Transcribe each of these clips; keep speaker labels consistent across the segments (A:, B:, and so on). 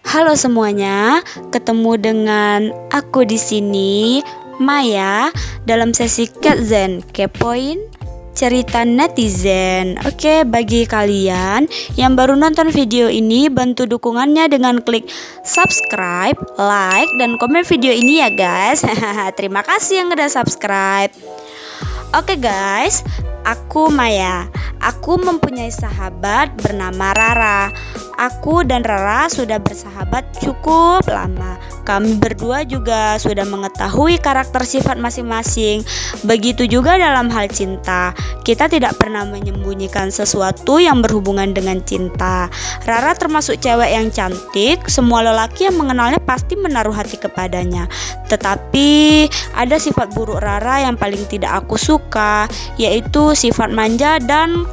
A: Halo semuanya, ketemu dengan aku di sini, Maya, dalam sesi Zen Kepoin cerita netizen. Oke, bagi kalian yang baru nonton video ini, bantu dukungannya dengan klik subscribe, like, dan komen video ini ya guys. Terima kasih yang udah subscribe. Oke guys, aku Maya. Aku mempunyai sahabat bernama Rara. Aku dan Rara sudah bersahabat cukup lama. Kami berdua juga sudah mengetahui karakter sifat masing-masing. Begitu juga dalam hal cinta. Kita tidak pernah menyembunyikan sesuatu yang berhubungan dengan cinta. Rara termasuk cewek yang cantik. Semua lelaki yang mengenalnya pasti menaruh hati kepadanya. Tetapi ada sifat buruk Rara yang paling tidak aku suka, yaitu sifat manja dan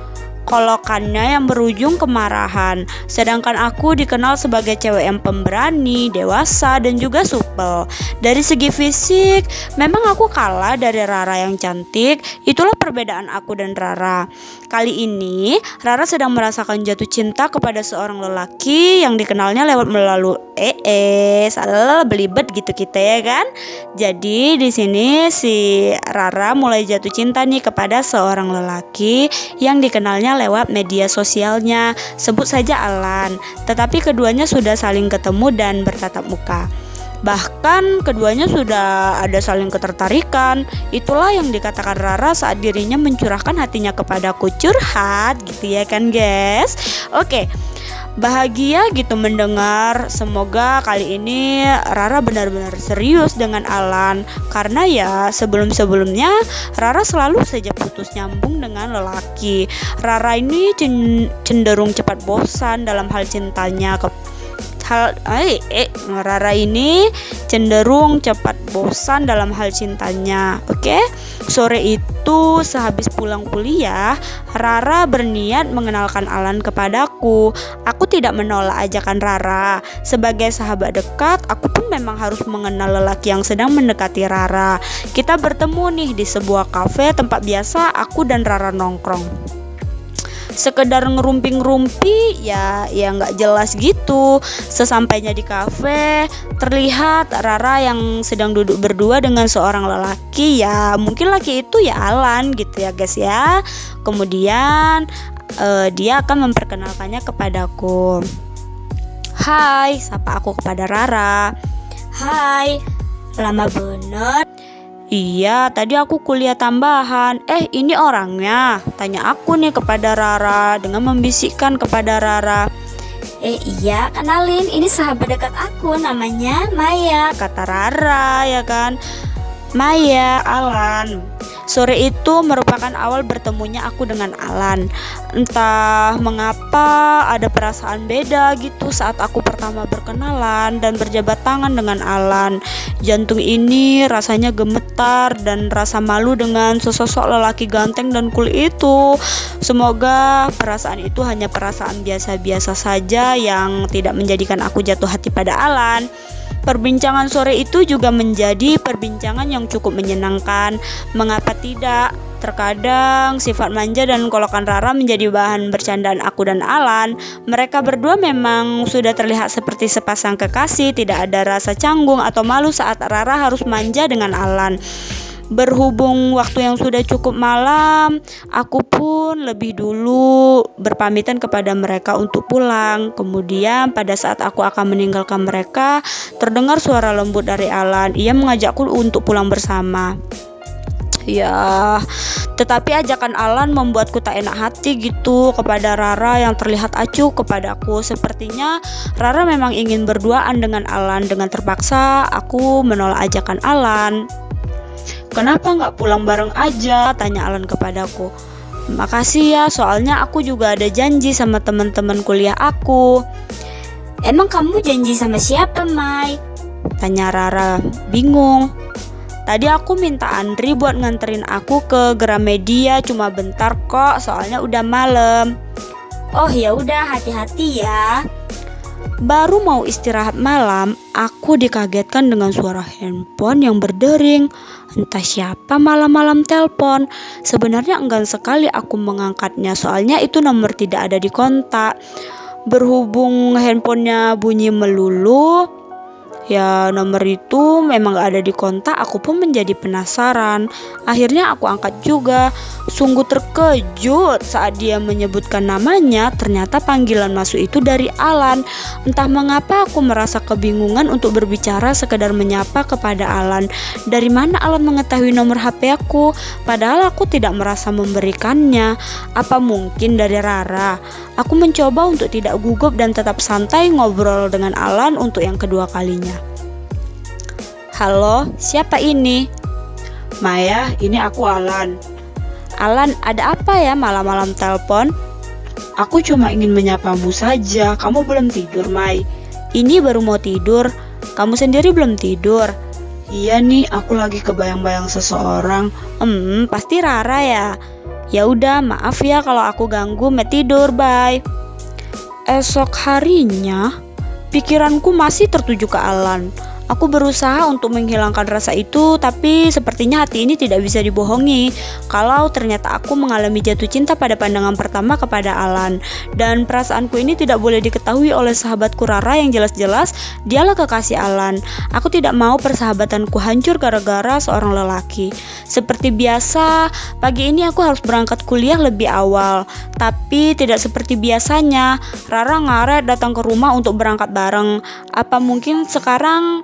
A: kolokannya yang berujung kemarahan. Sedangkan aku dikenal sebagai cewek yang pemberani, dewasa, dan juga supel. Dari segi fisik, memang aku kalah dari Rara yang cantik. Itulah perbedaan aku dan Rara. Kali ini, Rara sedang merasakan jatuh cinta kepada seorang lelaki yang dikenalnya lewat melalui salah belibet gitu kita ya kan. Jadi di sini si Rara mulai jatuh cinta nih kepada seorang lelaki yang dikenalnya lewat media sosialnya, sebut saja Alan. Tetapi keduanya sudah saling ketemu dan bertatap muka. Bahkan keduanya sudah ada saling ketertarikan. Itulah yang dikatakan Rara saat dirinya mencurahkan hatinya kepadaku. Curhat gitu ya kan guys. Oke, bahagia gitu mendengar. Semoga kali ini Rara benar-benar serius dengan Alan. Karena ya sebelum-sebelumnya Rara selalu saja putus nyambung dengan lelaki. Rara ini cenderung cepat bosan dalam hal cintanya. Rara ini cenderung cepat bosan dalam hal cintanya. Oke. Sore itu sehabis pulang kuliah, Rara berniat mengenalkan Alan kepadaku. Aku tidak menolak ajakan Rara. Sebagai sahabat dekat, aku pun memang harus mengenal lelaki yang sedang mendekati Rara. Kita bertemu nih di sebuah kafe tempat biasa aku dan Rara nongkrong. Sekedar ngerumpi-ngerumpi ya nggak jelas gitu. Sesampainya di kafe, terlihat Rara yang sedang duduk berdua dengan seorang lelaki. Ya mungkin laki itu ya Alan gitu ya guys ya. Kemudian dia akan memperkenalkannya kepadaku. Hai, sapa aku kepada Rara. Hai, lama bener. Iya, tadi aku kuliah tambahan. Ini orangnya? Tanya aku nih kepada Rara dengan membisikkan kepada Rara.
B: Iya, kenalin, ini sahabat dekat aku, namanya Maya,
A: kata Rara ya kan. Maya, Alan. Sore itu merupakan awal bertemunya aku dengan Alan. Entah mengapa ada perasaan beda gitu saat aku pertama berkenalan dan berjabat tangan dengan Alan. Jantung ini rasanya gemetar dan rasa malu dengan sesosok lelaki ganteng dan cool itu. Semoga perasaan itu hanya perasaan biasa-biasa saja yang tidak menjadikan aku jatuh hati pada Alan. Perbincangan sore itu juga menjadi perbincangan yang cukup menyenangkan. Mengapa tidak? Terkadang sifat manja dan kolokan Rara menjadi bahan bercandaan aku dan Alan. Mereka berdua memang sudah terlihat seperti sepasang kekasih. Tidak ada rasa canggung atau malu saat Rara harus manja dengan Alan. Berhubung waktu yang sudah cukup malam, aku pun lebih dulu berpamitan kepada mereka untuk pulang. Kemudian pada saat aku akan meninggalkan mereka, terdengar suara lembut dari Alan. Ia mengajakku untuk pulang bersama. Ya, tetapi ajakan Alan membuatku tak enak hati gitu kepada Rara yang terlihat acuh kepadaku. Sepertinya Rara memang ingin berduaan dengan Alan. Dengan terpaksa aku menolak ajakan Alan. Kenapa nggak pulang bareng aja? Tanya Alan kepadaku. Makasih ya, soalnya aku juga ada janji sama teman-teman kuliah aku.
B: Emang kamu janji sama siapa, Mai?
A: Tanya Rara, bingung. Tadi aku minta Andri buat nganterin aku ke Gramedia, cuma bentar kok, soalnya udah malam.
B: Oh ya udah, hati-hati ya.
A: Baru mau istirahat malam, aku dikagetkan dengan suara handphone yang berdering. Entah siapa malam-malam telepon. Sebenarnya enggan sekali aku mengangkatnya, soalnya itu nomor tidak ada di kontak. Berhubung handphonenya bunyi melulu, ya nomor itu memang gak ada di kontak, aku pun menjadi penasaran. Akhirnya aku angkat juga. Sungguh terkejut saat dia menyebutkan namanya. Ternyata panggilan masuk itu dari Alan. Entah mengapa aku merasa kebingungan untuk berbicara, sekedar menyapa kepada Alan. Dari mana Alan mengetahui nomor HP aku? Padahal aku tidak merasa memberikannya. Apa mungkin dari Rara? Aku mencoba untuk tidak gugup dan tetap santai ngobrol dengan Alan untuk yang kedua kalinya. Halo, siapa ini?
C: Maya, ini aku Alan.
A: Alan, ada apa ya malam-malam telepon?
C: Aku cuma ingin menyapamu saja. Kamu belum tidur, Mai?
A: Ini baru mau tidur. Kamu sendiri belum tidur?
C: Iya nih, aku lagi kebayang-bayang seseorang.
A: Pasti Rara ya. Ya udah, maaf ya kalau aku ganggu. Mau tidur, bye. Esok harinya, pikiranku masih tertuju ke Alan. Aku berusaha untuk menghilangkan rasa itu, tapi sepertinya hati ini tidak bisa dibohongi. Kalau ternyata aku mengalami jatuh cinta pada pandangan pertama kepada Alan. Dan perasaanku ini tidak boleh diketahui oleh sahabatku Rara yang jelas-jelas dialah kekasih Alan. Aku tidak mau persahabatanku hancur gara-gara seorang lelaki. Seperti biasa, pagi ini aku harus berangkat kuliah lebih awal. Tapi tidak seperti biasanya, Rara ngaret datang ke rumah untuk berangkat bareng. Apa mungkin sekarang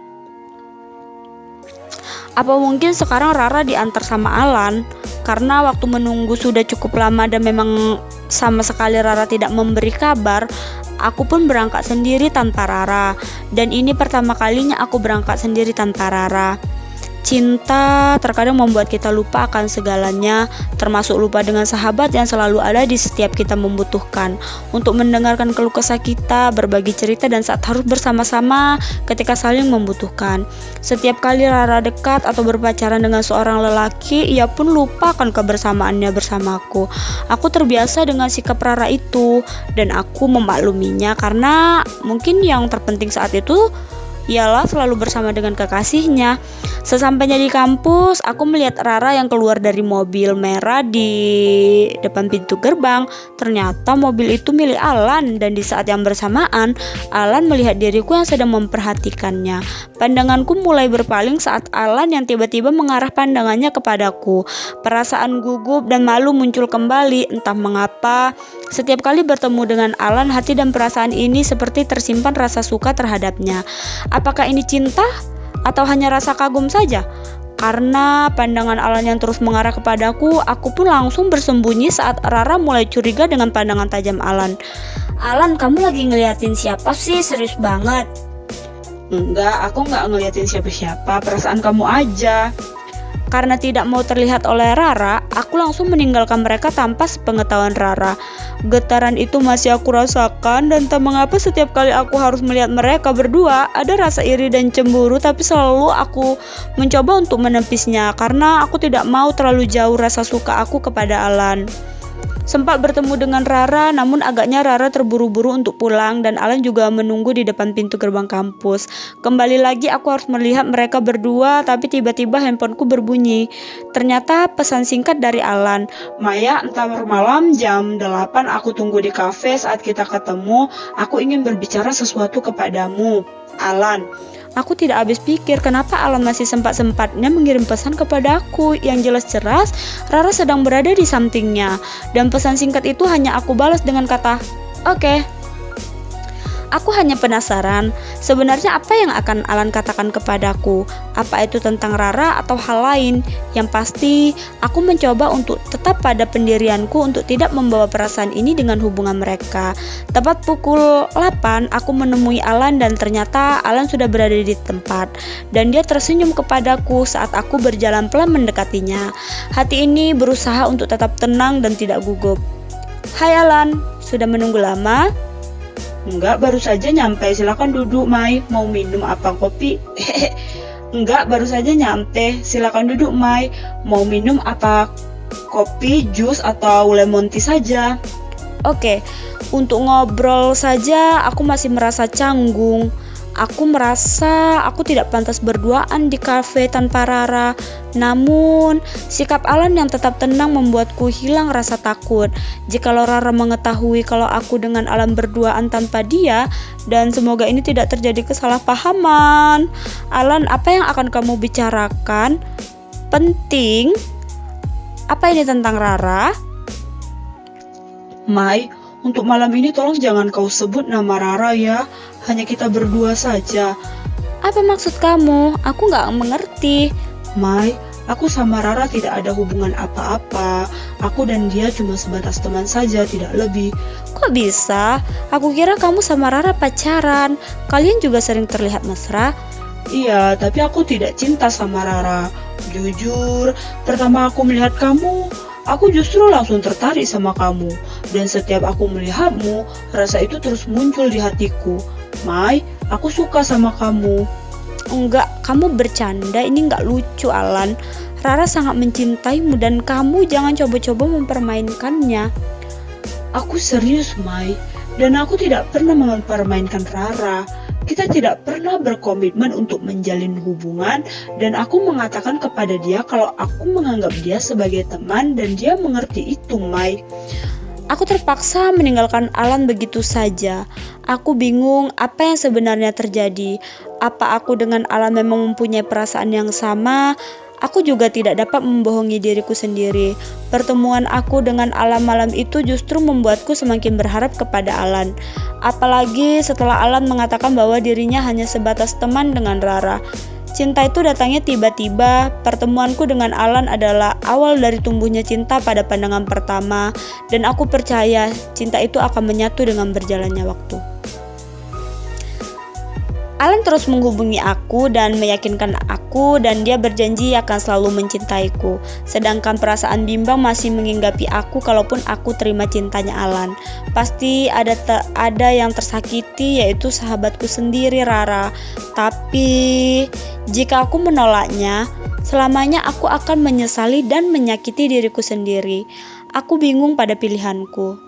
A: Rara diantar sama Alan? Karena waktu menunggu sudah cukup lama dan memang sama sekali Rara tidak memberi kabar, aku pun berangkat sendiri tanpa Rara. Dan ini pertama kalinya aku berangkat sendiri tanpa Rara. Cinta terkadang membuat kita lupa akan segalanya, termasuk lupa dengan sahabat yang selalu ada di setiap kita membutuhkan, untuk mendengarkan keluh kesah kita, berbagi cerita, dan saat harus bersama-sama ketika saling membutuhkan. Setiap kali Rara dekat atau berpacaran dengan seorang lelaki, ia pun lupa akan kebersamaannya bersamaku. Aku terbiasa dengan sikap Rara itu, dan aku memakluminya karena mungkin yang terpenting saat itu ialah selalu bersama dengan kekasihnya. Sesampainya di kampus, aku melihat Rara yang keluar dari mobil merah di depan pintu gerbang. Ternyata mobil itu milik Alan, dan di saat yang bersamaan, Alan melihat diriku yang sedang memperhatikannya. Pandanganku mulai berpaling saat Alan yang tiba-tiba mengarah pandangannya kepadaku. Perasaan gugup dan malu muncul kembali, entah mengapa. Setiap kali bertemu dengan Alan, hati dan perasaan ini seperti tersimpan rasa suka terhadapnya. Apakah ini cinta atau hanya rasa kagum saja? Karena pandangan Alan yang terus mengarah kepadaku, aku pun langsung bersembunyi saat Rara mulai curiga dengan pandangan tajam Alan.
B: Alan, kamu lagi ngeliatin siapa sih? Serius banget.
C: Enggak, aku enggak ngeliatin siapa-siapa. Perasaan kamu aja.
A: Karena tidak mau terlihat oleh Rara, aku langsung meninggalkan mereka tanpa sepengetahuan Rara. Getaran itu masih aku rasakan, dan tak mengapa setiap kali aku harus melihat mereka berdua, ada rasa iri dan cemburu, tapi selalu aku mencoba untuk menepisnya karena aku tidak mau terlalu jauh rasa suka aku kepada Alan. Sempat bertemu dengan Rara, namun agaknya Rara terburu-buru untuk pulang dan Alan juga menunggu di depan pintu gerbang kampus. Kembali lagi aku harus melihat mereka berdua, tapi tiba-tiba handphoneku berbunyi. Ternyata pesan singkat dari Alan.
C: Maya, entar malam jam 8 aku tunggu di kafe. Saat kita ketemu, aku ingin berbicara sesuatu kepadamu. Alan.
A: Aku tidak habis pikir kenapa Alan masih sempat-sempatnya mengirim pesan kepadaku. Yang jelas-jelas Rara sedang berada di sampingnya. Dan pesan singkat itu hanya aku balas dengan kata, "Oke." Aku hanya penasaran, sebenarnya apa yang akan Alan katakan kepadaku? Apa itu tentang Rara atau hal lain? Yang pasti, aku mencoba untuk tetap pada pendirianku untuk tidak membawa perasaan ini dengan hubungan mereka. Tepat pukul 8, aku menemui Alan dan ternyata Alan sudah berada di tempat. Dan dia tersenyum kepadaku saat aku berjalan pelan mendekatinya. Hati ini berusaha untuk tetap tenang dan tidak gugup. "Hai Alan, sudah menunggu lama?"
C: Enggak, baru saja nyampe. Silakan duduk, Mai. Mau minum apa, kopi? Enggak, baru saja nyampe. Silakan duduk, Mai. Mau minum apa, kopi, jus, atau lemon tea saja?
A: Oke, untuk ngobrol saja aku masih merasa canggung. Aku merasa aku tidak pantas berduaan di kafe tanpa Rara. Namun, sikap Alan yang tetap tenang membuatku hilang rasa takut. Jikalau Rara mengetahui kalau aku dengan Alan berduaan tanpa dia, dan semoga ini tidak terjadi kesalahpahaman. Alan, apa yang akan kamu bicarakan? Penting? Apa ini tentang Rara?
C: Mai, untuk malam ini tolong jangan kau sebut nama Rara ya. Hanya kita berdua saja.
A: Apa maksud kamu? Aku nggak mengerti.
C: Mai, aku sama Rara tidak ada hubungan apa-apa. Aku dan dia cuma sebatas teman saja, tidak lebih.
A: Kok bisa? Aku kira kamu sama Rara pacaran. Kalian juga sering terlihat mesra.
C: Iya, tapi aku tidak cinta sama Rara. Jujur, pertama aku melihat kamu, aku justru langsung tertarik sama kamu. Dan setiap aku melihatmu, rasa itu terus muncul di hatiku. Mai, aku suka sama kamu.
A: Enggak, kamu bercanda, ini enggak lucu, Alan. Rara sangat mencintaimu dan kamu jangan coba-coba mempermainkannya.
C: Aku serius, Mai. Dan aku tidak pernah mempermainkan Rara. Kita tidak pernah berkomitmen untuk menjalin hubungan dan aku mengatakan kepada dia kalau aku menganggap dia sebagai teman dan dia mengerti itu, Mai.
A: Aku terpaksa meninggalkan Alan begitu saja. Aku bingung apa yang sebenarnya terjadi. Apa aku dengan Alan memang mempunyai perasaan yang sama? Aku juga tidak dapat membohongi diriku sendiri. Pertemuan aku dengan Alan malam itu justru membuatku semakin berharap kepada Alan. Apalagi setelah Alan mengatakan bahwa dirinya hanya sebatas teman dengan Rara. Cinta itu datangnya tiba-tiba. Pertemuanku dengan Alan adalah awal dari tumbuhnya cinta pada pandangan pertama, dan aku percaya cinta itu akan menyatu dengan berjalannya waktu. Alan terus menghubungi aku dan meyakinkan aku dan dia berjanji akan selalu mencintaiku. Sedangkan perasaan bimbang masih menginggapi aku kalaupun aku terima cintanya Alan. Pasti ada yang tersakiti, yaitu sahabatku sendiri, Rara. Tapi jika aku menolaknya, selamanya aku akan menyesali dan menyakiti diriku sendiri. Aku bingung pada pilihanku.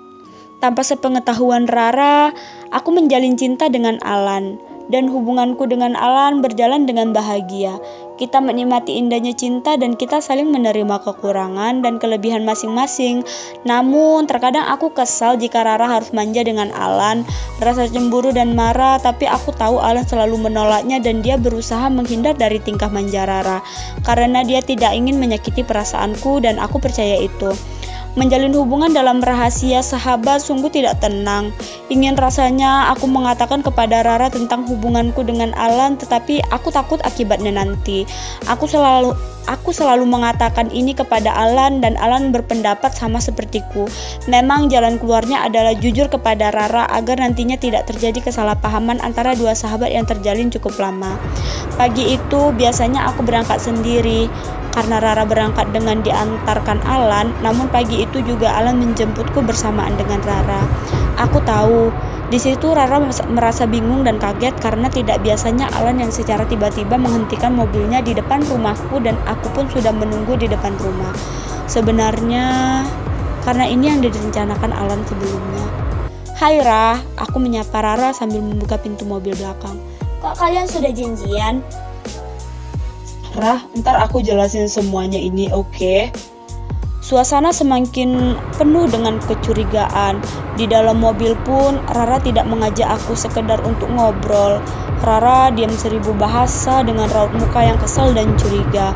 A: Tanpa sepengetahuan Rara, aku menjalin cinta dengan Alan. Dan hubunganku dengan Alan berjalan dengan bahagia. Kita menikmati indahnya cinta dan kita saling menerima kekurangan dan kelebihan masing-masing. Namun terkadang aku kesal jika Rara harus manja dengan Alan. Rasa cemburu dan marah, tapi aku tahu Alan selalu menolaknya dan dia berusaha menghindar dari tingkah manja Rara. Karena dia tidak ingin menyakiti perasaanku dan aku percaya itu. Menjalin hubungan dalam rahasia sahabat sungguh tidak tenang. Ingin rasanya aku mengatakan kepada Rara tentang hubunganku dengan Alan, tetapi aku takut akibatnya nanti. Aku selalu mengatakan ini kepada Alan dan Alan berpendapat sama sepertiku. Memang jalan keluarnya adalah jujur kepada Rara agar nantinya tidak terjadi kesalahpahaman antara dua sahabat yang terjalin cukup lama. Pagi itu biasanya aku berangkat sendiri. Karena Rara berangkat dengan diantarkan Alan, namun pagi itu juga Alan menjemputku bersamaan dengan Rara. Aku tahu, di situ Rara merasa bingung dan kaget karena tidak biasanya Alan yang secara tiba-tiba menghentikan mobilnya di depan rumahku dan aku pun sudah menunggu di depan rumah. Sebenarnya, karena ini yang direncanakan Alan sebelumnya. Hai Ra, aku menyapa Rara sambil membuka pintu mobil belakang.
B: Kok kalian sudah janjian?
C: Rah, ntar aku jelasin semuanya ini, oke?
A: Suasana semakin penuh dengan kecurigaan. Di dalam mobil pun, Rara tidak mengajak aku sekedar untuk ngobrol. Rara diam seribu bahasa dengan raut muka yang kesal dan curiga.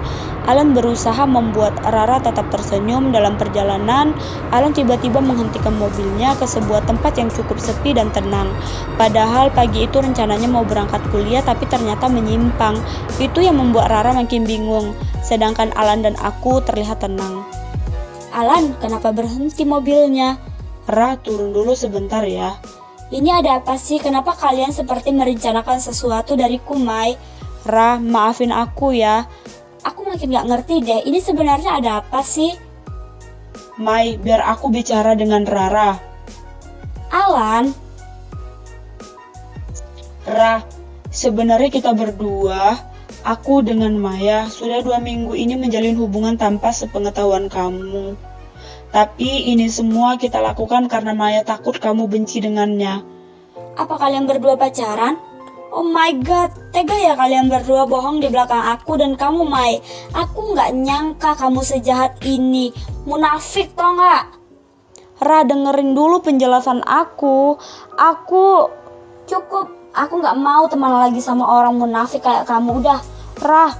A: Alan berusaha membuat Rara tetap tersenyum. Dalam perjalanan, Alan tiba-tiba menghentikan mobilnya ke sebuah tempat yang cukup sepi dan tenang. Padahal pagi itu rencananya mau berangkat kuliah tapi ternyata menyimpang. Itu yang membuat Rara makin bingung. Sedangkan Alan dan aku terlihat tenang.
B: Alan, kenapa berhenti mobilnya?
C: Ra, turun dulu sebentar ya.
B: Ini ada apa sih? Kenapa kalian seperti merencanakan sesuatu dariku, Mai?
A: Ra, maafin aku ya.
B: Aku makin gak ngerti deh, ini sebenarnya ada apa sih?
C: Mai, biar aku bicara dengan Rara.
B: Alan,
C: Ra, sebenarnya kita berdua, aku dengan Maya, sudah 2 minggu ini menjalin hubungan tanpa sepengetahuan kamu. Tapi ini semua kita lakukan karena Maya takut kamu benci dengannya.
B: apa kalian berdua pacaran? Oh my god, tega ya kalian berdua bohong di belakang aku dan kamu Mai. Aku nggak nyangka kamu sejahat ini. Munafik tau nggak?
A: Ra, dengerin dulu penjelasan aku.
B: Cukup, aku nggak mau teman lagi sama orang munafik kayak kamu. Udah.
A: Ra,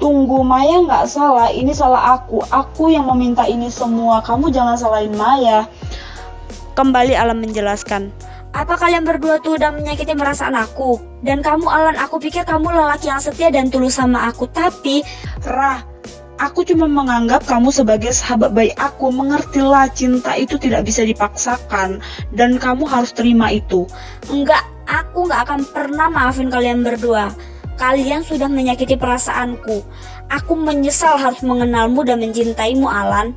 C: Tunggu, Maya nggak salah, ini salah aku. Aku yang meminta ini semua, kamu jangan salahin Maya.
A: kembali Alan menjelaskan.
B: Apa kalian berdua tuh udah menyakiti perasaan aku? Dan kamu Alan, aku pikir kamu lelaki yang setia dan tulus sama aku. Tapi
C: Rah, aku cuma menganggap kamu sebagai sahabat baik aku. Mengertilah, cinta itu tidak bisa dipaksakan. Dan kamu harus terima itu.
B: enggak, aku nggak akan pernah maafin kalian berdua. Kalian sudah menyakiti perasaanku. Aku menyesal harus mengenalmu dan mencintaimu Alan.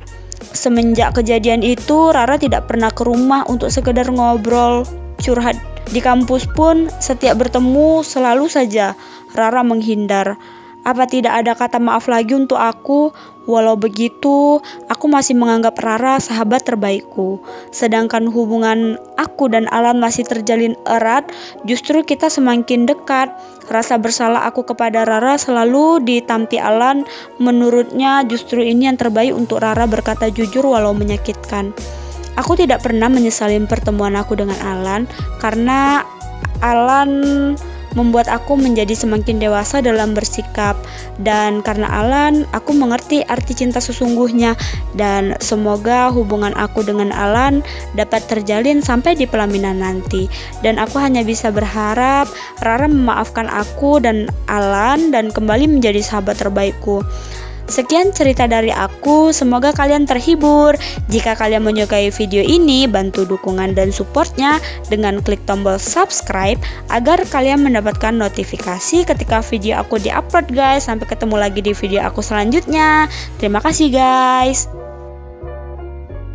A: Semenjak kejadian itu, Rara tidak pernah ke rumah untuk sekedar ngobrol, curhat. Di kampus pun, setiap bertemu selalu saja Rara menghindar. Apa tidak ada kata maaf lagi untuk aku? Walau begitu, aku masih menganggap Rara sahabat terbaikku. Sedangkan hubungan aku dan Alan masih terjalin erat, justru kita semakin dekat. Rasa bersalah aku kepada Rara selalu ditampi Alan. Menurutnya justru ini yang terbaik untuk Rara berkata jujur walau menyakitkan. Aku tidak pernah menyesali pertemuan aku dengan Alan, karena Alan membuat aku menjadi semakin dewasa dalam bersikap, dan karena Alan, aku mengerti arti cinta sesungguhnya, dan semoga hubungan aku dengan Alan dapat terjalin sampai di pelaminan nanti. Dan aku hanya bisa berharap Rara memaafkan aku dan Alan dan kembali menjadi sahabat terbaikku. Sekian cerita dari aku, semoga kalian terhibur. Jika kalian menyukai video ini, bantu dukungan dan supportnya dengan klik tombol subscribe agar kalian mendapatkan notifikasi ketika video aku diupload guys. Sampai ketemu lagi di video aku selanjutnya. Terima kasih guys.